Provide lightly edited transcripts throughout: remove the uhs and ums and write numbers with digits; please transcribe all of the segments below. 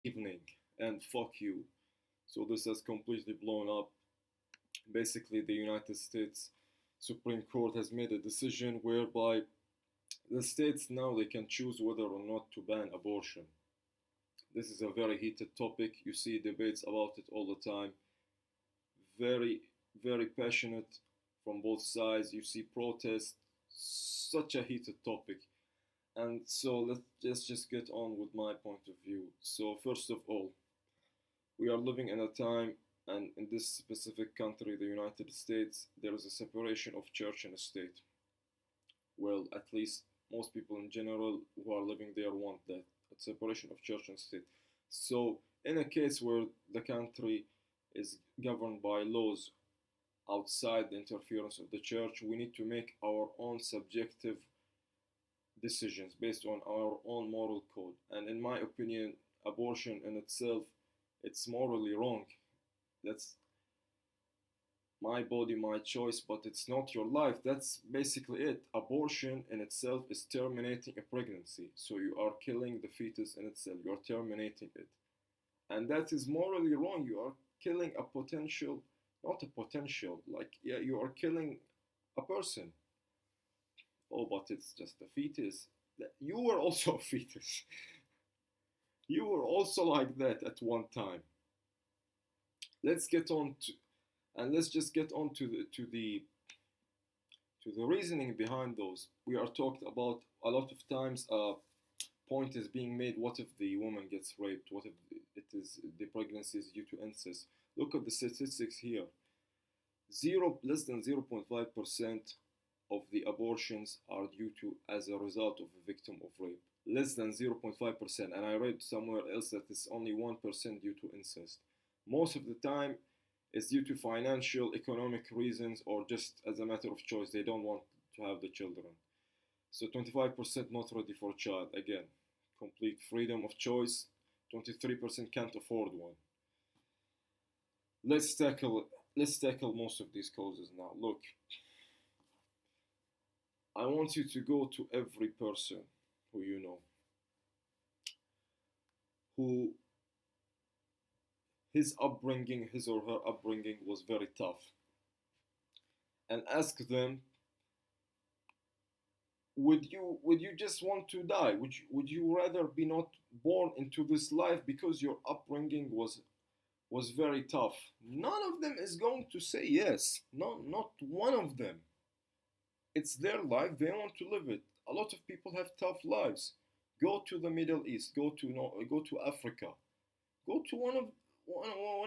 evening and fuck you. So this has completely blown up. Basically, the United States Supreme Court has made a decision whereby the states now they can choose whether or not to ban abortion. This is a very heated topic. You see debates about it all the time. Very, very passionate from both sides. You see protests. Such a heated topic. And so let's just get on with my point of view. So first of all, we are living in a time, and in this specific country, the United States, there is a separation of church and state. Well, at least most people in general who are living there want that, a separation of church and state. So in a case where the country is governed by laws outside the interference of the church, we need to make our own subjective decisions based on our own moral code. And in my opinion, abortion in itself, it's morally wrong. That's my body, my choice, but it's not your life. That's basically it. Abortion in itself is terminating a pregnancy. So you are killing the fetus in itself. You are terminating it. And that is morally wrong. You are killing a potential, not a potential, like, yeah, you are killing a person. Oh, but it's just a fetus. You were also a fetus. You were also like that at one time. Let's get on to, and let's just get on to the reasoning behind those. We are talked about a lot of times. Point is being made: what if the woman gets raped? What if it is the pregnancy is due to incest? Look at the statistics here. Less than 0.5% of the abortions are due to as a result of a victim of rape. Less than 0.5%, and I read somewhere else that it's only 1% due to incest. Most of the time, it's due to financial, economic reasons, or just as a matter of choice. They don't want to have the children. So 25% not ready for a child. Again, complete freedom of choice. 23% can't afford one. Let's tackle most of these causes now. Look, I want you to go to every person who you know who his or her upbringing was very tough, and ask them, would you just want to die? Would you rather be not born into this life because your upbringing was very tough? None of them is going to say yes. No, not one of them. It's their life. They want to live it. A lot of people have tough lives. Go to the Middle East. Go to Africa. Go to one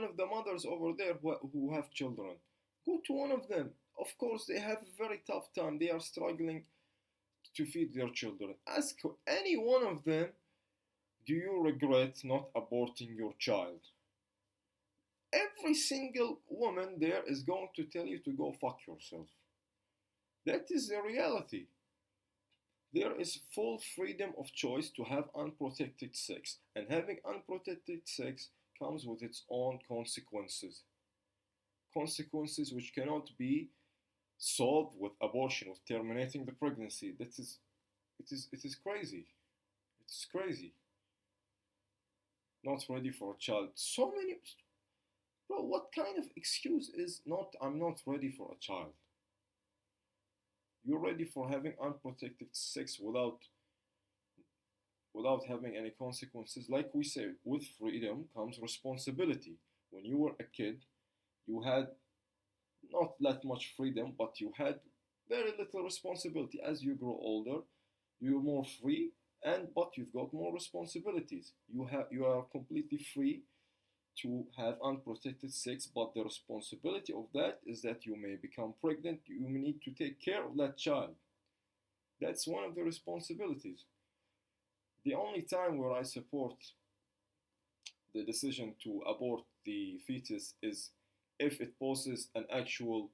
of the mothers over there who have children. Go to one of them. Of course, they have a very tough time. They are struggling to feed their children. Ask any one of them, do you regret not aborting your child? Every single woman there is going to tell you to go fuck yourself. That is the reality. There is full freedom of choice to have unprotected sex, and having unprotected sex comes with its own consequences. Consequences which cannot be solved with abortion, with terminating the pregnancy. It is crazy. It's crazy. Not ready for a child. So many, bro. What kind of excuse is not? I'm not ready for a child. You're ready for having unprotected sex without having any consequences. Like we say, with freedom comes responsibility. When you were a kid, you had not that much freedom, but you had very little responsibility. As you grow older, you're more free, but you've got more responsibilities. You are completely free to have unprotected sex, but the responsibility of that is that you may become pregnant. You need to take care of that child. That's one of the responsibilities. The only time where I support the decision to abort the fetus is if it poses an actual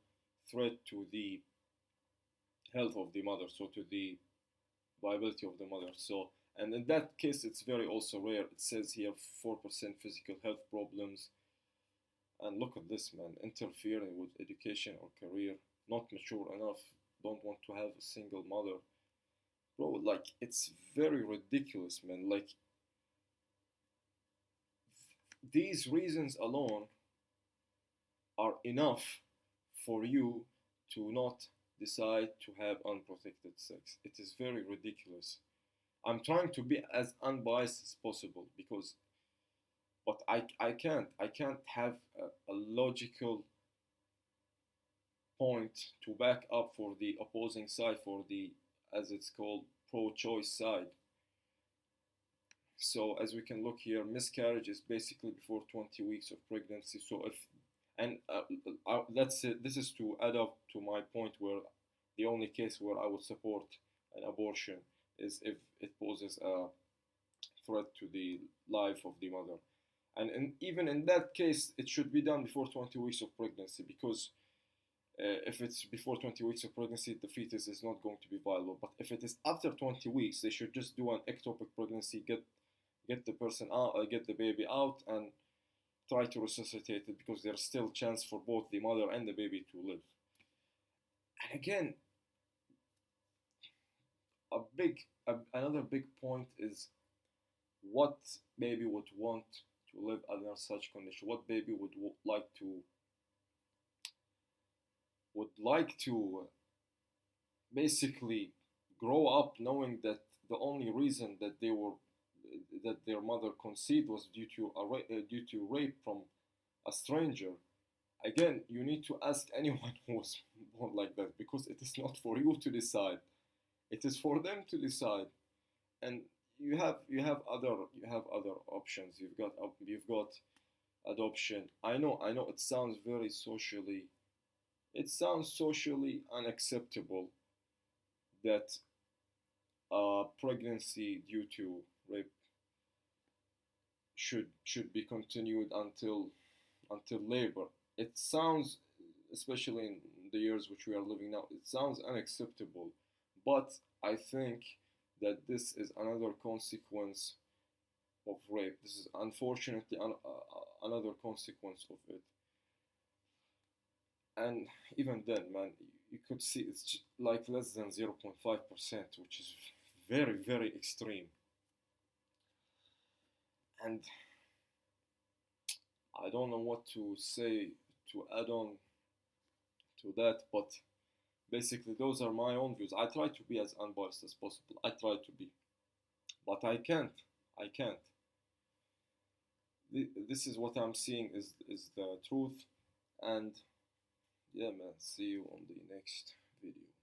threat to the health of the mother, so to the viability of the mother. So, and in that case, it's very also rare. It says here 4% physical health problems. And look at this, man, interfering with education or career, not mature enough, don't want to have a single mother. Bro, like, it's very ridiculous, man. Like, these reasons alone are enough for you to not decide to have unprotected sex. It is very ridiculous. I'm trying to be as unbiased as possible because, but I can't have a logical point to back up for the opposing side, for the, as it's called, pro-choice side. So as we can look here, miscarriage is basically before 20 weeks of pregnancy. So if, and let's say this is to add up to my point where the only case where I would support an abortion is if it poses a threat to the life of the mother. And even in that case, it should be done before 20 weeks of pregnancy because if it's before 20 weeks of pregnancy, the fetus is not going to be viable. But if it is after 20 weeks, they should just do an ectopic pregnancy, get the person out, get the baby out, and try to resuscitate it because there's still chance for both the mother and the baby to live. And again, another big point is what baby would want to live under such condition. What baby would like to basically grow up knowing that the only reason that their mother conceived was due to rape from a stranger. Again, you need to ask anyone who was born like that because it is not for you to decide. It is for them to decide. And you have other options. You've got adoption. I know it sounds socially unacceptable that pregnancy due to rape should be continued until labor. It sounds, especially in the years which we are living now, it sounds unacceptable. But I think that this is another consequence of rape. This is unfortunately another consequence of it. And even then, man, you could see it's like less than 0.5%, which is very, very extreme. And I don't know what to say to add on to that, but basically, those are my own views. I try to be as unbiased as possible. I try to be, but I can't. I can't. This is what I'm seeing is the truth, and yeah, man. See you on the next video.